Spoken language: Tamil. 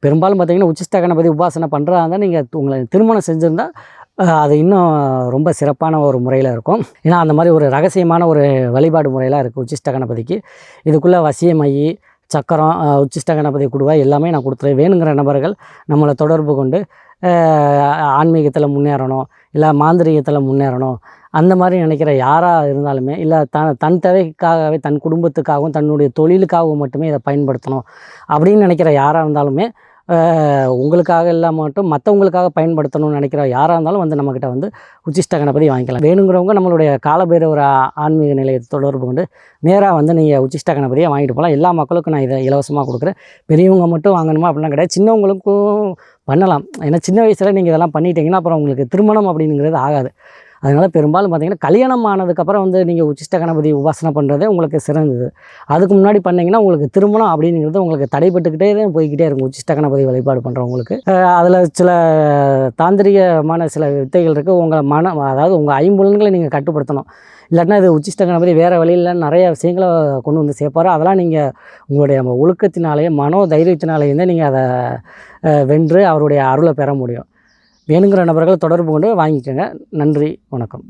பெரும்பாலும் பார்த்தீங்கன்னா, உச்சிஷ்ட கணபதி உபாசனை பண்ணுறதா இருந்தால் நீங்கள் உங்களை திருமணம் செஞ்சுருந்தா அது இன்னும் ரொம்ப சிறப்பான ஒரு முறையில் இருக்கும். ஏன்னா அந்த மாதிரி ஒரு ரகசியமான ஒரு வழிபாடு முறையெல்லாம் இருக்குது உச்சிஷ்ட கணபதிக்கு. இதுக்குள்ளே வசியமை, சக்கரம், உச்சிஷ்ட கணபதி குடுவாய் எல்லாமே நான் கொடுத்துருவேன். வேணுங்கிற நபர்கள் நம்மளை தொடர்பு கொண்டு ஆன்மீகத்தில் முன்னேறணும், இல்லை மாந்திரீகத்தில் முன்னேறணும், அந்த மாதிரி நினைக்கிற யாராக இருந்தாலுமே, இல்லை தன் தேவைக்காகவே, தன் குடும்பத்துக்காகவும் தன்னுடைய தொழிலுக்காகவும் மட்டுமே இதை பயன்படுத்தணும் அப்படின்னு நினைக்கிற யாராக இருந்தாலுமே, உங்களுக்காக இல்லாமல் மட்டும் மற்றவங்களுக்காக பயன்படுத்தணும்னு நினைக்கிற யாராக இருந்தாலும் வந்து நம்மக்கிட்ட வந்து உச்சிஷ்ட கணபதி வாங்கிக்கலாம். வேணுங்கிறவங்க நம்மளுடைய காலபைரவர் ஆன்மீக நிலையத்தை தொடர்பு கொண்டு நேராக வந்து நீங்கள் உச்சிஷ்ட கணபதியை வாங்கிட்டு போகலாம். எல்லா மக்களுக்கும் நான் இதை இலவசமாக கொடுக்குறேன். பெரியவங்க மட்டும் வாங்கணுமா அப்படிலாம் கிடையாது, சின்னவங்களுக்கும் பண்ணலாம். ஏன்னா சின்ன வயசில் நீங்கள் இதெல்லாம் பண்ணிட்டீங்கன்னா அப்புறம் உங்களுக்கு திருமணம் அப்படிங்கிறது ஆகாது. அதனால் பெரும்பாலும் பார்த்திங்கன்னா, கல்யாணம் ஆனதுக்கப்புறம் வந்து நீங்கள் உச்சிஷ்ட கணபதி உபாசனை பண்ணுறதே உங்களுக்கு சிறந்தது. அதுக்கு முன்னாடி பண்ணிங்கன்னா உங்களுக்கு திருமணம் அப்படிங்கிறது உங்களுக்கு தடைப்பட்டுக்கிட்டே தான் போய்கிட்டே இருக்கும். உச்சிஷ்ட கணபதி வழிபாடு பண்ணுறவங்களுக்கு அதில் சில தாந்திரிகமான சில வித்தைகள் இருக்குது. அதாவது உங்கள் ஐம்புலன்களை நீங்கள் கட்டுப்படுத்தணும். இல்லாட்டினா இது உச்சிஷ்ட கணபதி வேறு வழியில் நிறைய விஷயங்களை கொண்டு வந்து சேர்ப்பார். அதெல்லாம் நீங்கள் உங்களுடைய ஒழுக்கத்தினாலேயே தைரியத்தினாலேயே தான் நீங்கள் அதை வென்று அவருடைய அருளை பெற முடியும். வேணுங்கிற நபர்கள் தொடர்பு கொண்டு வாங்கிக்கோங்க. நன்றி, வணக்கம்.